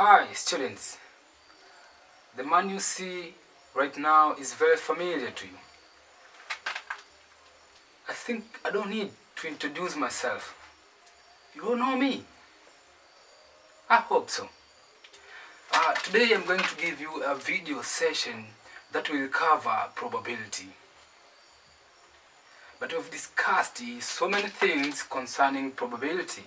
Hi students, the man you see right now is very familiar to you. I think I don't need to introduce myself. You all know me. I hope so. Today I'm going to give you a video session that will cover probability. But we've discussed so many things concerning probability.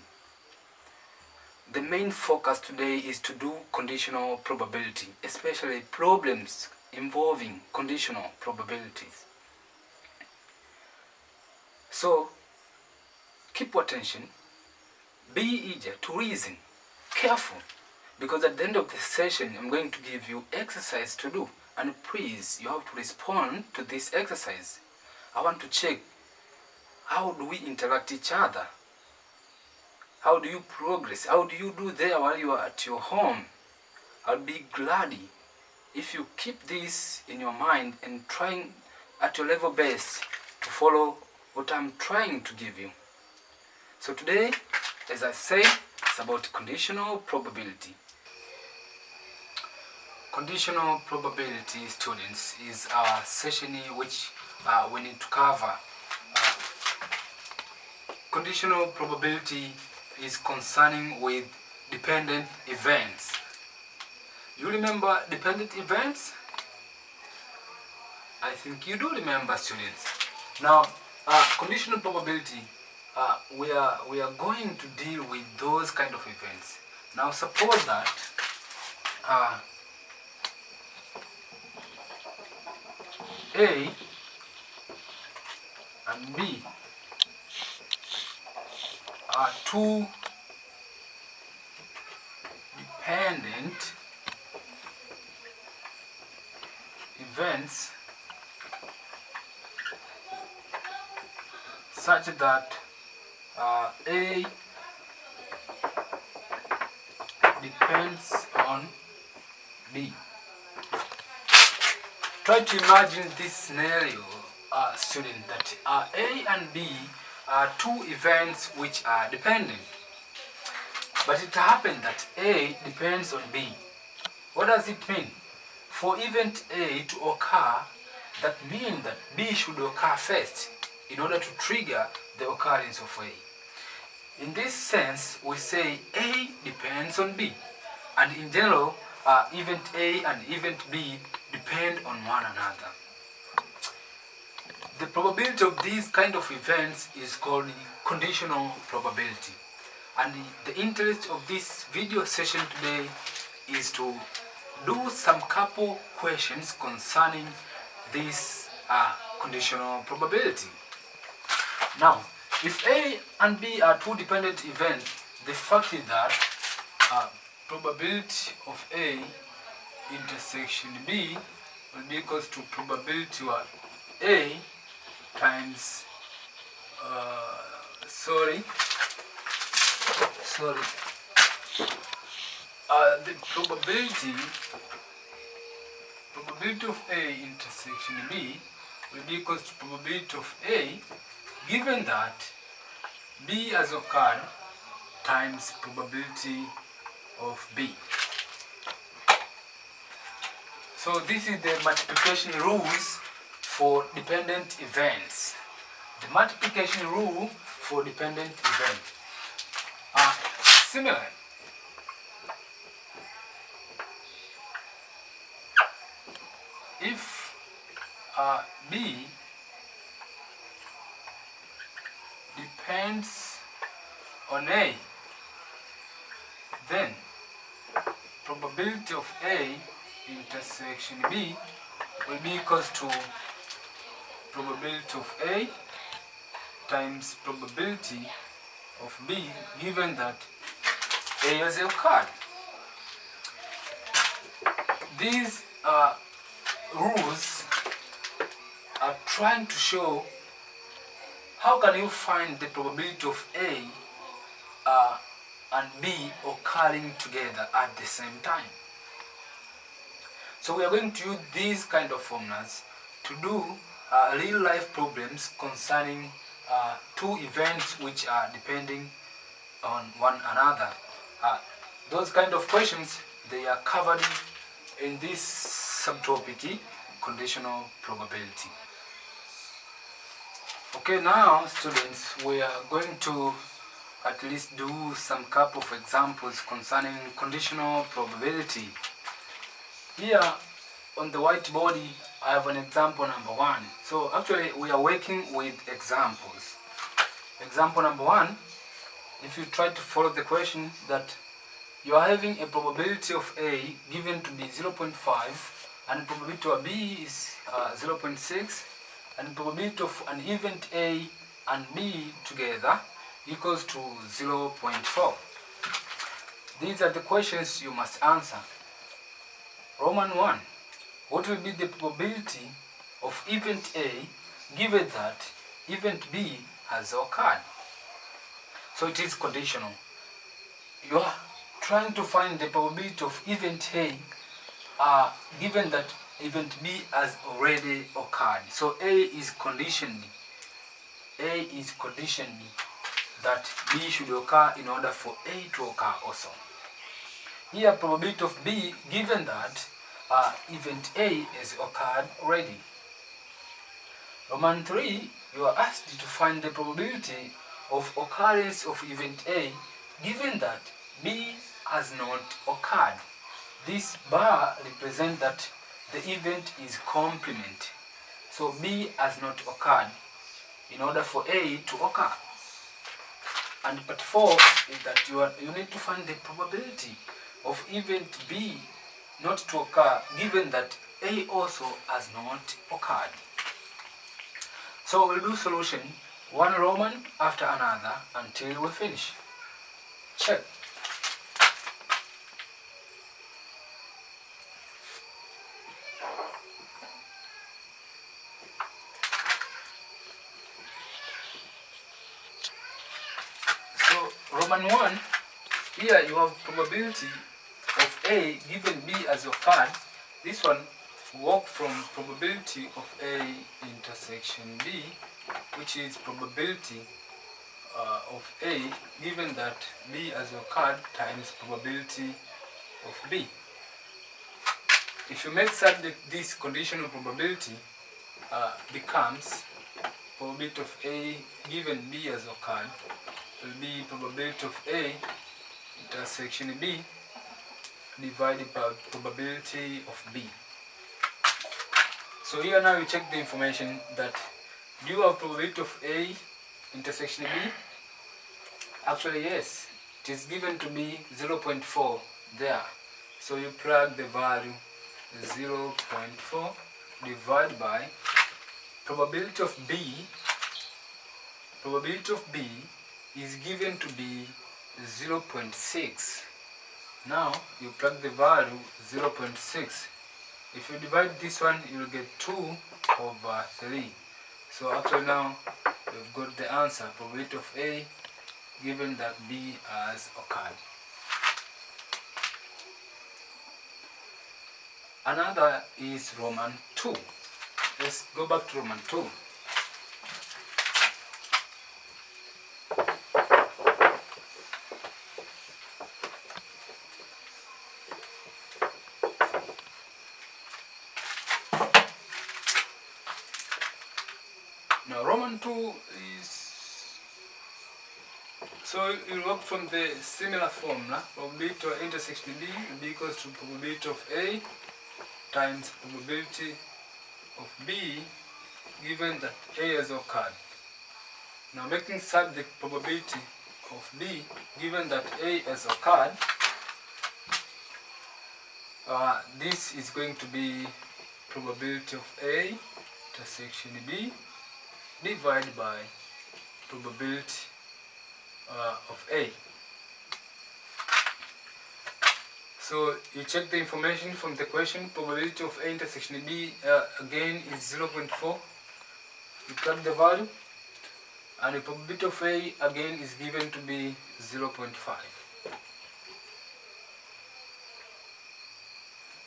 The main focus today is to do conditional probability, especially problems involving conditional probabilities. So, keep attention, be eager to reason, careful, because at the end of the session I'm going to give you exercise to do, and please, you have to respond to this exercise. I want to check, how do we interact each other? How do you progress? How do you do there while you are at your home? I'll be glad if you keep this in your mind and trying at your level best to follow what I'm trying to give you. So today, as I said, it's about conditional probability. Conditional probability, students, is a session which we need to cover. Conditional probability is concerning with dependent events. You remember dependent events? I think you do remember, students. Now, conditional probability, we are going to deal with those kind of events. Now, suppose that A and B are two dependent events such that A depends on B. Try to imagine this scenario, student, that A and B are two events which are dependent. But it happened that A depends on B. What does it mean? For event A to occur, that means that B should occur first in order to trigger the occurrence of A. In this sense, we say A depends on B. And in general, event A and event B depend on one another. The probability of these kind of events is called conditional probability. And the interest of this video session today is to do some couple questions concerning this conditional probability. Now, if A and B are two dependent events, the fact is that probability of A intersection B will be equal to probability of A times the probability of A intersection B will be equal to probability of A given that B has occurred times probability of B. So this is the multiplication rules for dependent events. The multiplication rule for dependent events. Similar. If B depends on A, then probability of A intersection B will be equal to probability of A times probability of B given that A has occurred. These rules are trying to show how can you find the probability of A and B occurring together at the same time. So we are going to use these kind of formulas to do real life problems concerning two events which are depending on one another. Those kind of questions, they are covered in this subtopic, conditional probability. Okay, now students, we are going to at least do some couple of examples concerning conditional probability. Here on the whiteboard I have an example number 1. So actually we are working with examples. Example number 1, if you try to follow the question, that you are having a probability of A given to be 0.5 and probability of B is 0.6 and probability of an event A and B together equals to 0.4. These are the questions you must answer. Roman 1. What will be the probability of event A given that event B has occurred? So it is conditional. You are trying to find the probability of event A given that event B has already occurred. So A is conditioned. A is conditioned that B should occur in order for A to occur also. Here probability of B given that event A has occurred already. Roman 3, you are asked to find the probability of occurrence of event A given that B has not occurred. This bar represents that the event is complement. So B has not occurred in order for A to occur. And part 4 is that you need to find the probability of event B not to occur given that A also has not occurred. So we'll do solution one Roman after another until we finish. Check. So Roman 1, here you have probability of A given B as occurred. This one work from probability of A intersection B, which is probability of A given that B has occurred times probability of B. If you make subject this conditional probability becomes probability of A given B has occurred will be probability of A intersection B divided by probability of B. So here now you check the information that do you have probability of A intersection B? Actually yes, it is given to be 0.4 there. So you plug the value 0.4 divided by probability of B. Probability of B is given to be 0.6. Now you plug the value 0.6. If you divide this one, you will get 2 over 3. So actually now we've got the answer, probability of A given that B has occurred. Another is Roman 2. Let's go back to Roman 2. Now Roman 2 is, so you work from the similar formula. Probability of intersection B will be equals to probability of A times probability of B given that A has occurred. Now making subject probability of B given that A has occurred, this is going to be probability of A intersection B divided by probability of A. So you check the information from the question. Probability of A intersection B again is 0.4. You plug the value and the probability of A again is given to be 0.5.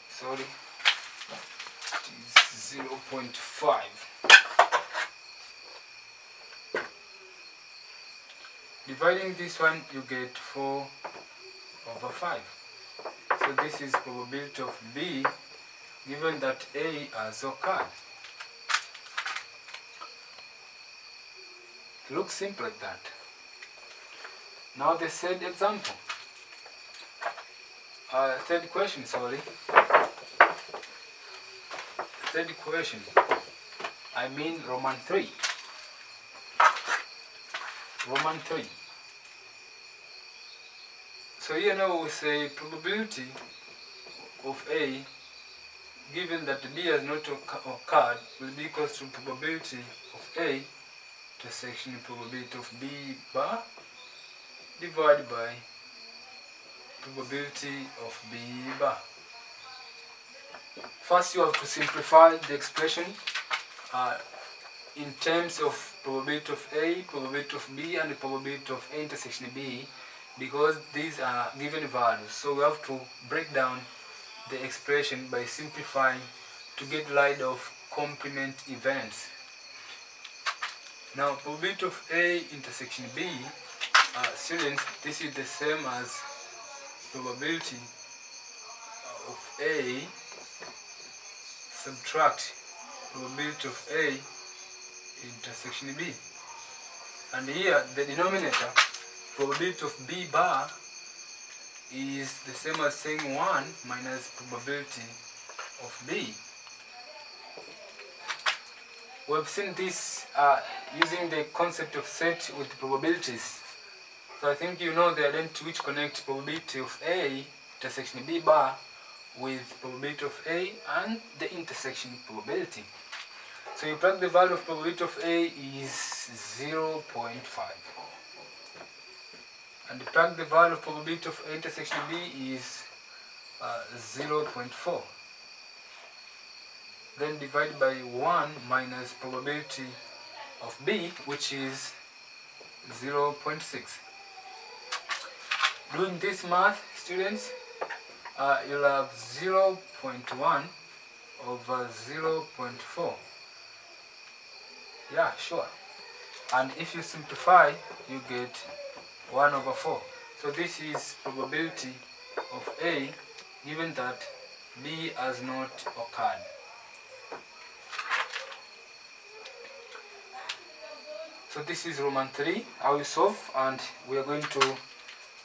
Sorry, it is 0.5. Dividing this one, you get 4 over 5. So this is probability of B given that A has occurred. It looks simple like that. Now the third example. Third question. Third question. I mean Roman 3. Roman 3. So here now we say probability of A given that B has not occurred will be equal to probability of A intersection probability of B bar divided by probability of B bar. First you have to simplify the expression in terms of probability of A, probability of B and the probability of A intersection B, because these are given values. So we have to break down the expression by simplifying to get rid of complement events. Now probability of A intersection B, students, this is the same as probability of A subtract probability of A intersection B. And here the denominator, probability of B bar, is the same as saying 1 minus probability of B. We have seen this using the concept of set with probabilities. So I think you know the identity which connects probability of A intersection B bar with probability of A and the intersection probability. So you plug the value of probability of A is 0.5. And you plug the value of probability of A intersection B is 0.4. Then divide by 1 minus probability of B, which is 0.6. Doing this math, students, you'll have 0.1 over 0.4. Yeah, sure. And if you simplify, you get 1 over 4. So this is probability of A given that B has not occurred. So this is Roman 3, how we solve, and we are going to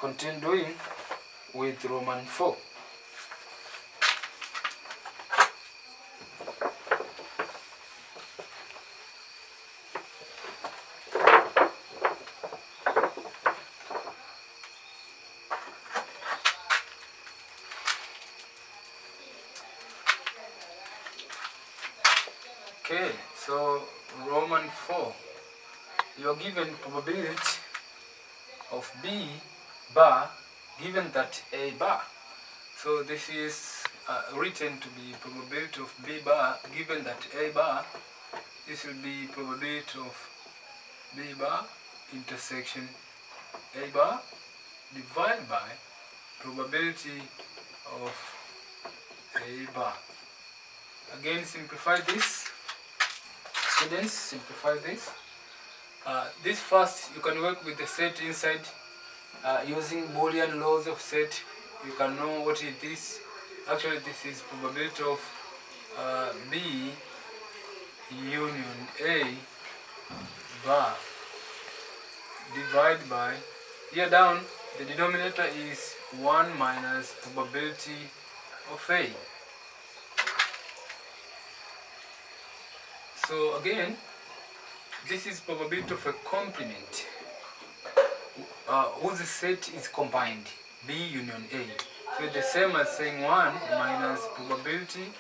continue doing with Roman 4. Okay, so Roman 4, you're given probability of B bar given that A bar. So this is written to be probability of B bar given that A bar. This will be probability of B bar intersection A bar divided by probability of A bar. Again, simplify this. Students, simplify this. This first, you can work with the set inside using Boolean laws of set. You can know what it is. Actually, this is probability of B union A bar divided by, here down, the denominator is 1 minus probability of A. So again, this is probability of a complement whose set is combined, B union A. So the same as saying 1 minus probability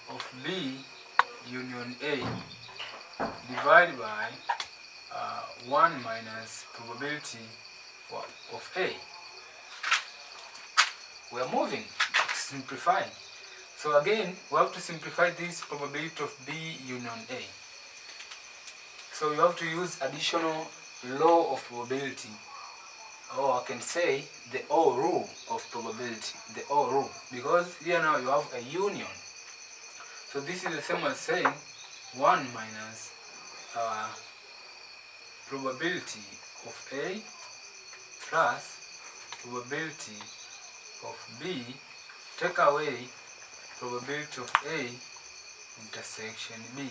of B union A divided by 1 minus probability of A. We are moving, simplifying. So again, we have to simplify this probability of B union A. So you have to use additional law of probability, or I can say the O rule of probability, the O rule, because here now you have a union. So this is the same as saying 1 minus probability of A plus probability of B take away probability of A intersection B.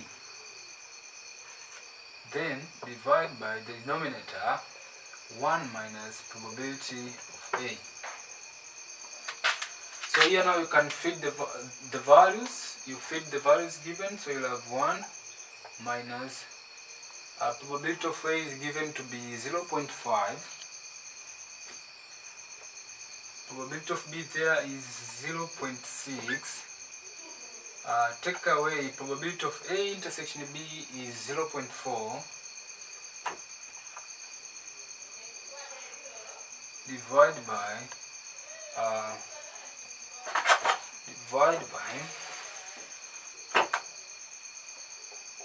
Then divide by the denominator 1 minus probability of A. So here now you can feed the values. You feed the values given, so you'll have 1 minus probability of A is given to be 0.5. Probability of B there is 0.6. Take away probability of A intersection B is 0.4. Divide by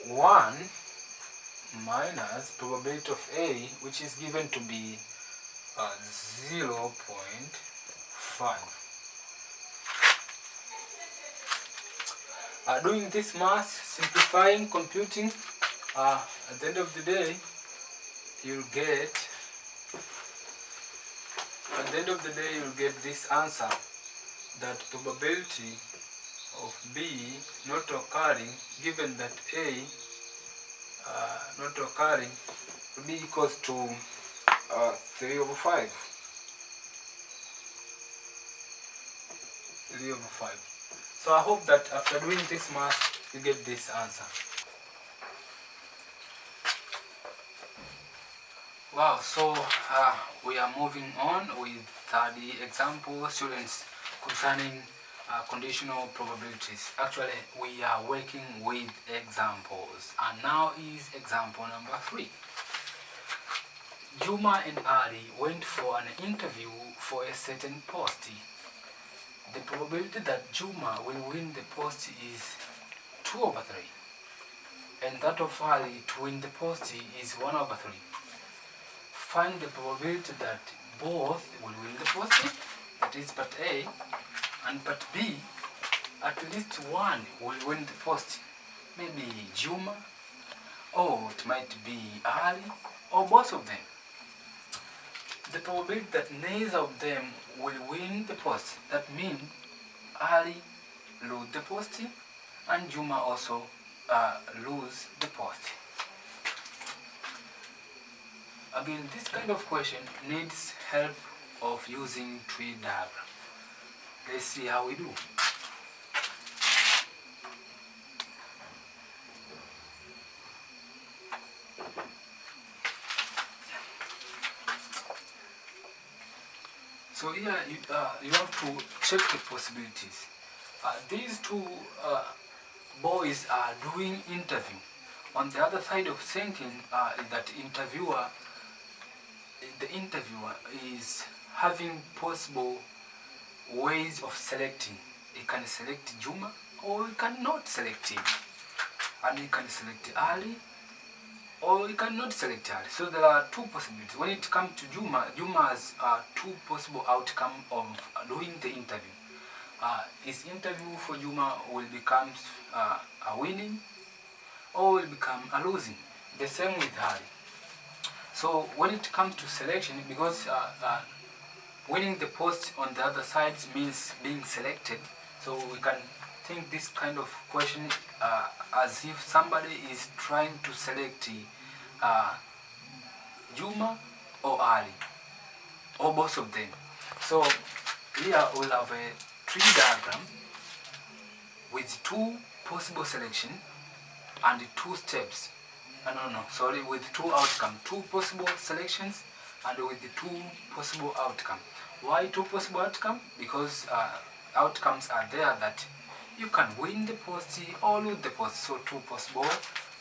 1 minus probability of A, which is given to be 0.5. Doing this math, simplifying, computing, at the end of the day, you'll get this answer, that probability of B not occurring, given that A not occurring, will be equals to 3 over 5. 3 over 5. So I hope that after doing this math, you get this answer. Wow, so we are moving on with the example, students, concerning conditional probabilities. Actually, we are working with examples, and now is example number 3. Juma and Ali went for an interview for a certain post. The probability that Juma will win the post is 2 over 3, and that of Ali to win the post is 1 over 3. Find the probability that both will win the post, that is part A, and part B, at least one will win the post. Maybe Juma, or it might be Ali, or both of them. The probability that neither of them will win the post, that means Ali lose the post and Juma also lose the post. Again, this kind of question needs help of using tree diagram. Let's see how we do. So here you have to check the possibilities. These two boys are doing interview. On the other side of thinking, that the interviewer is having possible ways of selecting. He can select Juma or he cannot select him, and he can select Ali or he cannot select Ali. So there are two possibilities. When it comes to Juma, Juma has two possible outcomes of doing the interview. His interview for Juma will become a winning or will become a losing. The same with Ali. So when it comes to selection, because winning the post on the other side means being selected, so we can think this kind of question as if somebody is trying to select Juma or Ali, or both of them. So here we'll have a tree diagram with two possible selection and two steps. With two outcomes, two possible selections and with the two possible outcomes. Why two possible outcomes? Because outcomes are there that you can win the post or lose the post. So two possible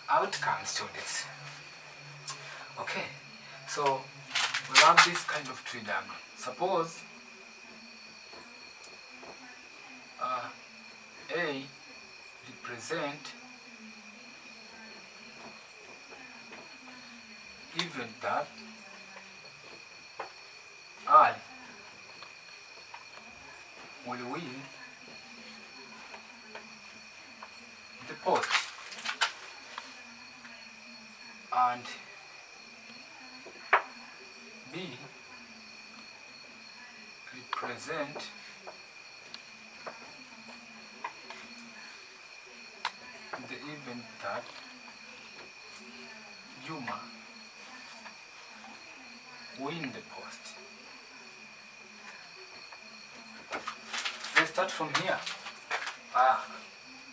outcomes, students. Okay, so we have this kind of tree diagram. Suppose A represent event that I will win the post, and B represent in the event that Juma win the post. Let's start from here.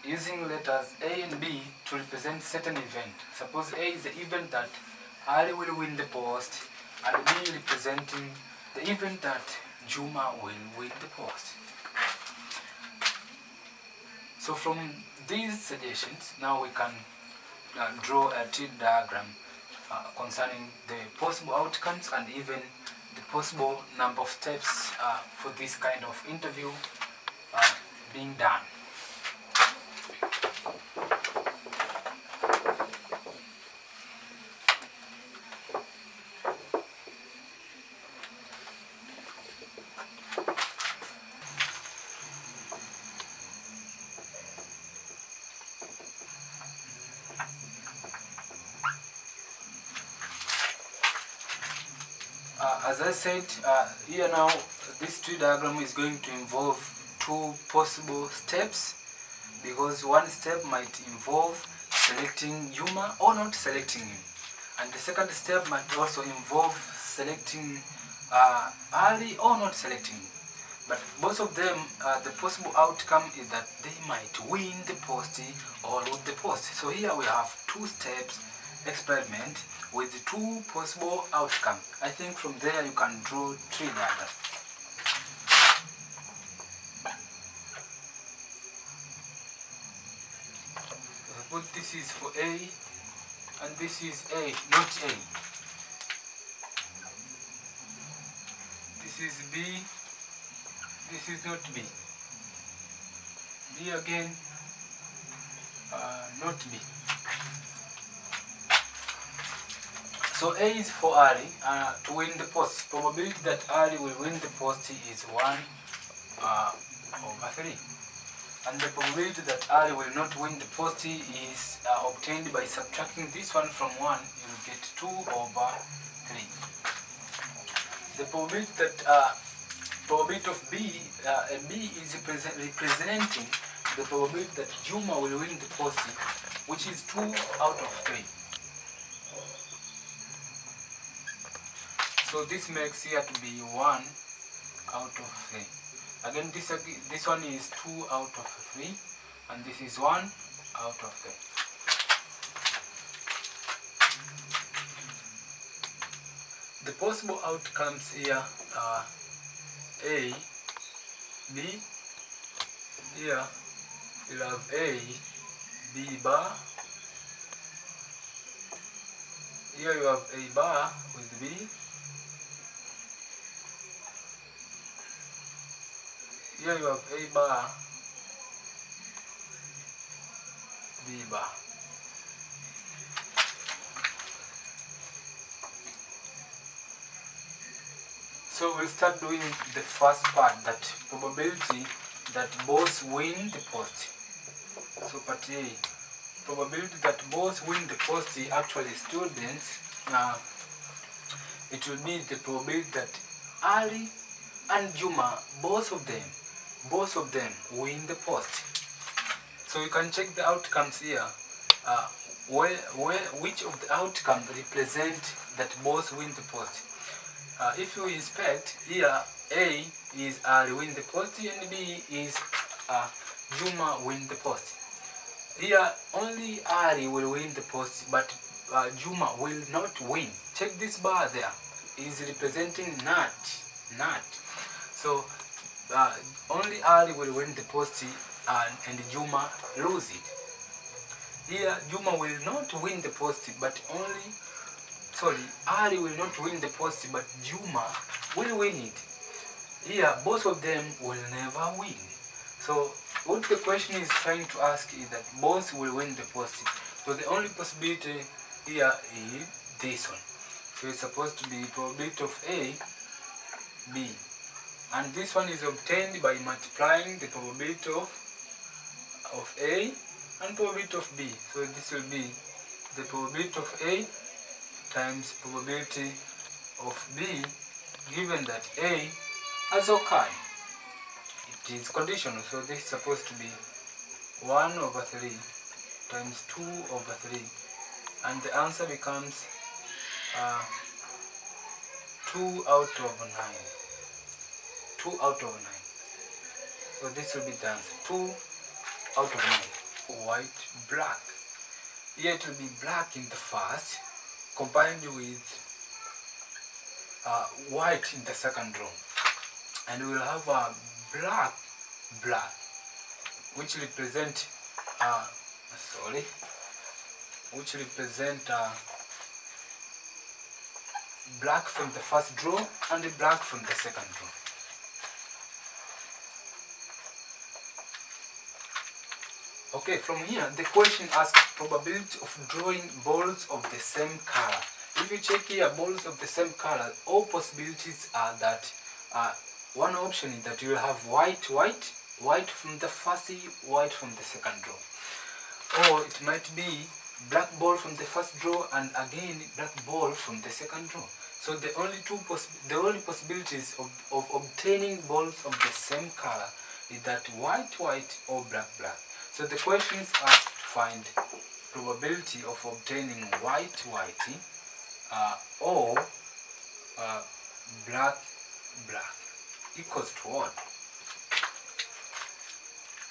Using letters A and B to represent certain event. Suppose A is the event that Ali will win the post, and B representing the event that Juma will win the post. So from these suggestions, now we can draw a tree diagram concerning the possible outcomes and even the possible number of steps for this kind of interview being done. As I said, here now this tree diagram is going to involve two possible steps, because one step might involve selecting Juma or not selecting him, and the second step might also involve selecting Ali or not selecting him. But both of them, the possible outcome is that they might win the post or lose the post. So here we have two steps experiment with two possible outcomes. I think from there you can draw tree diagram. Suppose this is for A and this is A, not A. This is B, this is not B. B again, not B. So A is for Ali to win the post. Probability that Ali will win the post is 1 over 3. And the probability that Ali will not win the post is obtained by subtracting this one from 1. You will get 2 over 3. The probability that probability of B is representing the probability that Juma will win the post, which is 2 out of 3. So this makes here to be 1 out of 3. Again, this one is 2 out of 3, and this is 1 out of 3. The possible outcomes here are A, B. Here you have A, B bar. Here you have A bar with B. Here you have A bar, B bar. So we'll start doing the first part, that probability that both win the post. So part A, probability that both win the post, actually students, it will be the probability that Ali and Juma, both of them win the post. So you can check the outcomes here. Which of the outcomes represent that both win the post? If you inspect here, A is Ali win the post and B is Juma win the post. Here only Ali will win the post, but Juma will not win. Check this bar there. It is representing not. So only Ali will win the post and Juma lose it. Here Juma will not win the post, but Ali will not win the post, but Juma will win it. Here both of them will never win. So what the question is trying to ask is that both will win the post. So the only possibility here is this one. So it's supposed to be probability of A, B. And this one is obtained by multiplying the probability of A and probability of B. So this will be the probability of A times probability of B, given that A has occurred. It is conditional, so this is supposed to be 1 over 3 times 2 over 3, and the answer becomes 2 out of 9. 2 out of 9. So this will be the answer. 2 out of 9. White, black. Here it will be black in the first, combined with white in the second row. And we will have a black, black, which represent black from the first row and black from the second row. Okay, from here the question asks probability of drawing balls of the same color. If you check here, balls of the same color, all possibilities are that one option is that you will have white, white, white from the first, white from the second row. Or it might be black ball from the first row and again black ball from the second row. So the only possibilities of obtaining balls of the same color is that white, white or black, black. So the question is asked to find probability of obtaining white, white or black, black equals to what?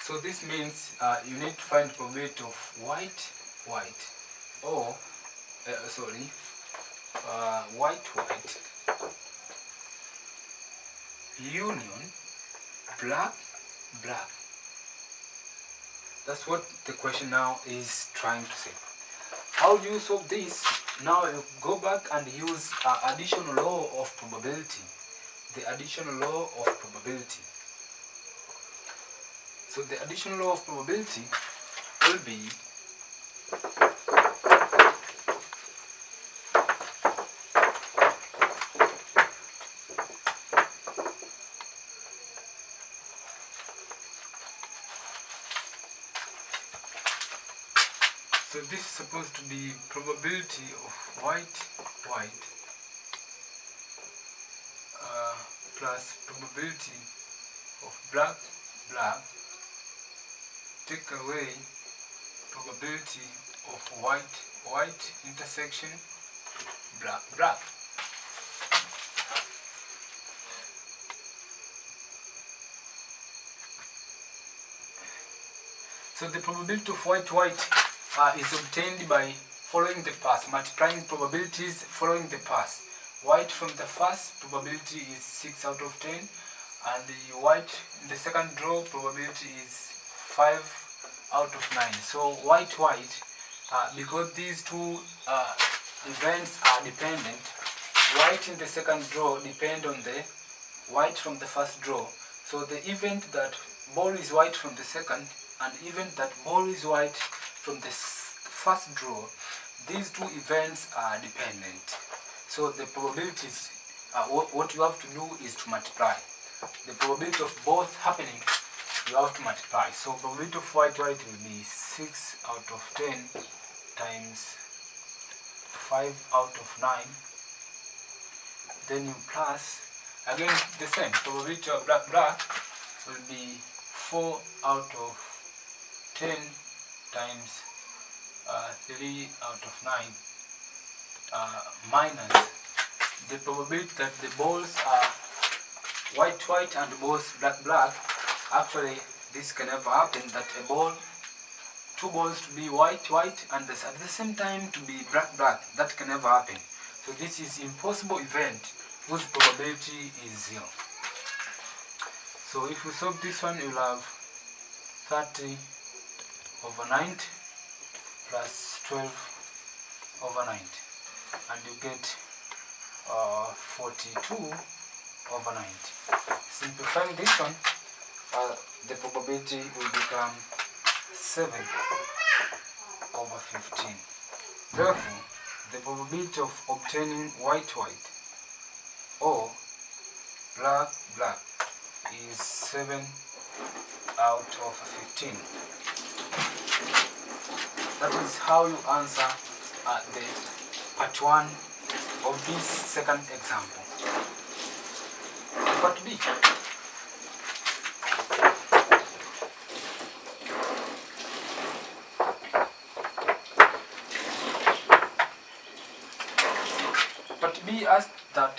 So this means you need to find probability of white, white or white, white union black, black. That's what the question now is trying to say. How do you solve this? Now you go back and use additional law of probability. The additional law of probability. So the additional law of probability will be so this is supposed to be probability of white, white plus probability of black, black, take away probability of white, white intersection black, black. So the probability of white, white is obtained by following the path, multiplying probabilities following the path. White from the first probability is 6 out of 10, and the white in the second row probability is 5 out of 9. So white, white, because these two events are dependent, white in the second row depend on the white from the first row. So the event that ball is white from the second and event that ball is white from the first row, these two events are dependent. So the probabilities, what you have to do is to multiply. The probability of both happening, you have to multiply. So probability of white, white will be 6 out of 10 times 5 out of 9. Then you plus, again the same, probability of black, black will be 4 out of 10 times 3 out of 9 minus the probability that the balls are white, white and balls black, black. Actually this can never happen, that a ball, two balls to be white, white and at the same time to be black, black. That can never happen. So this is impossible event whose probability is 0. So if you solve this one, you'll have 30 over 90 plus 12 over 90, and you get 42 over 90. Simplifying this one, the probability will become 7 over 15. Therefore, the probability of obtaining white, white or black, black is 7 out of 15. That is how you answer the part 1 of this second example. Part B. B asked that,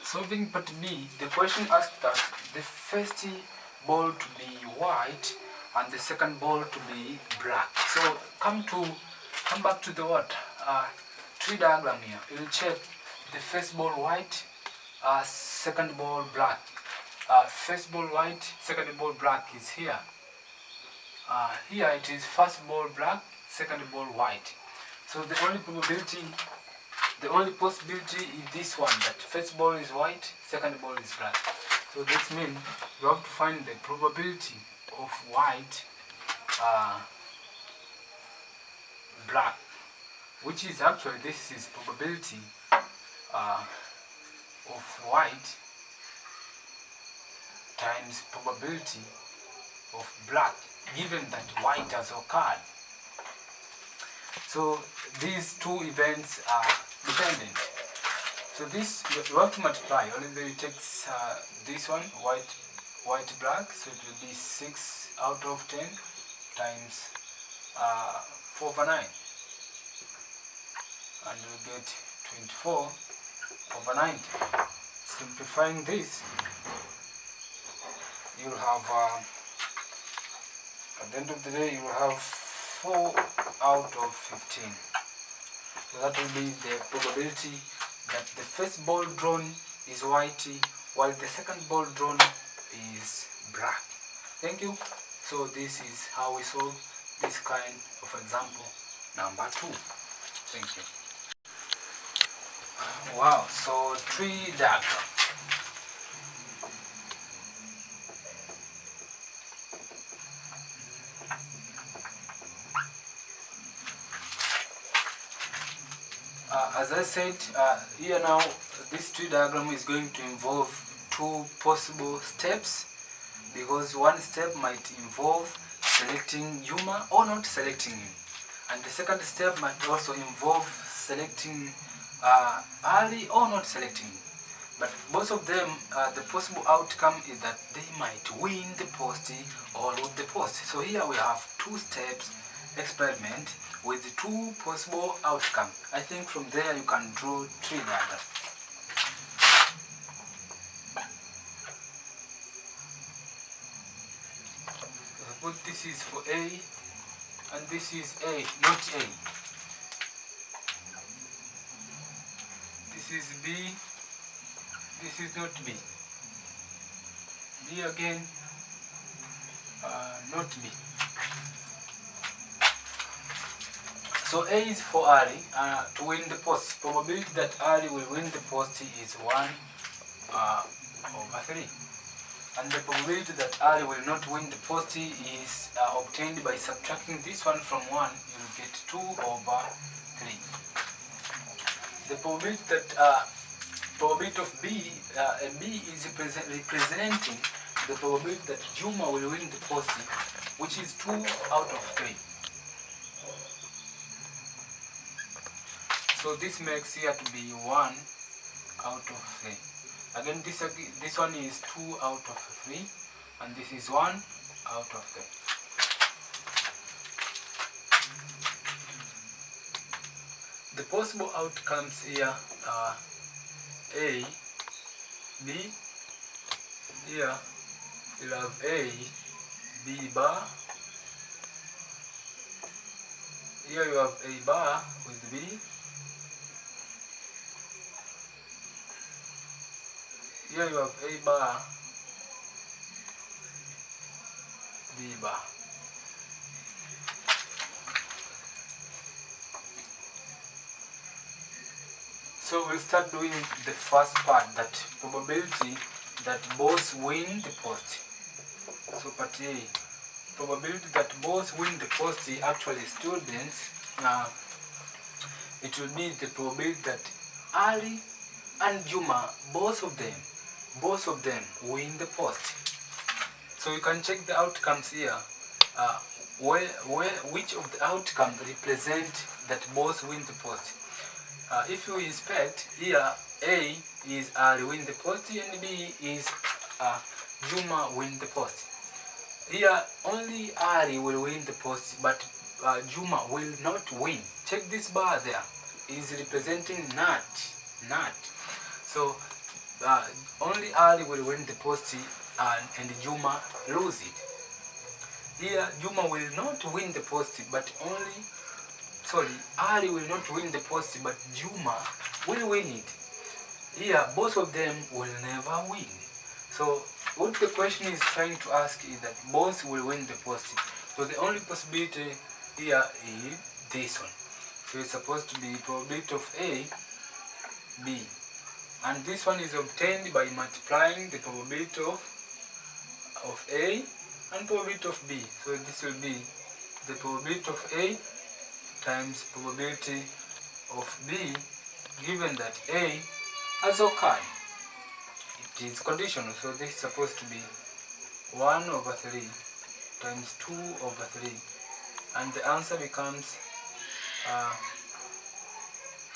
solving part B, the question asked that the first ball to be white and the second ball to be black. So come back to the what? Tree diagram here. You will check the first ball white, second ball black. First ball white, second ball black is here. Here it is first ball black, second ball white. So the only possibility is this one, that first ball is white, second ball is black. So this means you have to find the probability of white, black, which is actually, this is probability of white times probability of black, given that white has occurred. So these two events are dependent. So this, you have to multiply. Only you take this one, white black, so it will be 6 out of 10 times 4 over 9, and you will get 24 over 90. Simplifying this, you will have, at the end of the day, you will have 4 out of 15. So that will be the probability that the first ball drawn is white, while the second ball drawn is black. Thank you. So this is how we solve this kind of example number 2. Thank you. Wow, so tree diagram. As I said, here now, this tree diagram is going to involve 2 possible steps, because one step might involve selecting Juma or not selecting him, and the second step might also involve selecting Ali or not selecting him. But both of them, the possible outcome is that they might win the post or lose the post. So here we have 2 steps experiment with 2 possible outcomes. I think from there you can draw tree diagram. Suppose this is for A and this is A, not A. This is B, this is not B. B again, not B. So A is for Ali to win the post. Probability that Ali will win the post is 1 over 3. And the probability that Ali will not win the post is obtained by subtracting this one from 1. You will get 2 over 3. The probability that probability of B, B is representing the probability that Juma will win the post, which is 2 out of 3. So this makes here to be 1 out of 3. Again, this one is 2 out of 3, and this is 1 out of 3. The possible outcomes here are A, B. Here you have A, B bar. Here you have A bar with B. Here you have A bar, B bar. So we'll start doing the first part, that probability that both win the post. So part A, probability that both win the post, actually students, it will be the probability that Ali and Juma, both of them win the post. So you can check the outcomes here. Which of the outcomes represent that both win the post? If you inspect here, A is Ali win the post and B is Juma win the post. Here only Ali will win the post, but Juma will not win. check this bar there is representing Nat. So only Ali will win the post and Juma lose it. Here Juma will not win the post, but Ali will not win the post, but Juma will win it. Here both of them will never win. So what the question is trying to ask is that both will win the post. So the only possibility here is this one. So it's supposed to be probability of A, B. And this one is obtained by multiplying the probability of A and probability of B. So this will be the probability of A times probability of B, given that A has occurred. It is conditional, so this is supposed to be 1/3 times 2/3, and the answer becomes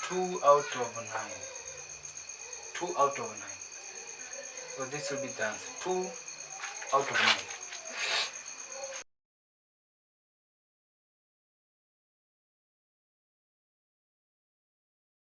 2 out of 9. 2 out of 9. So this will be the answer, 2 out of 9.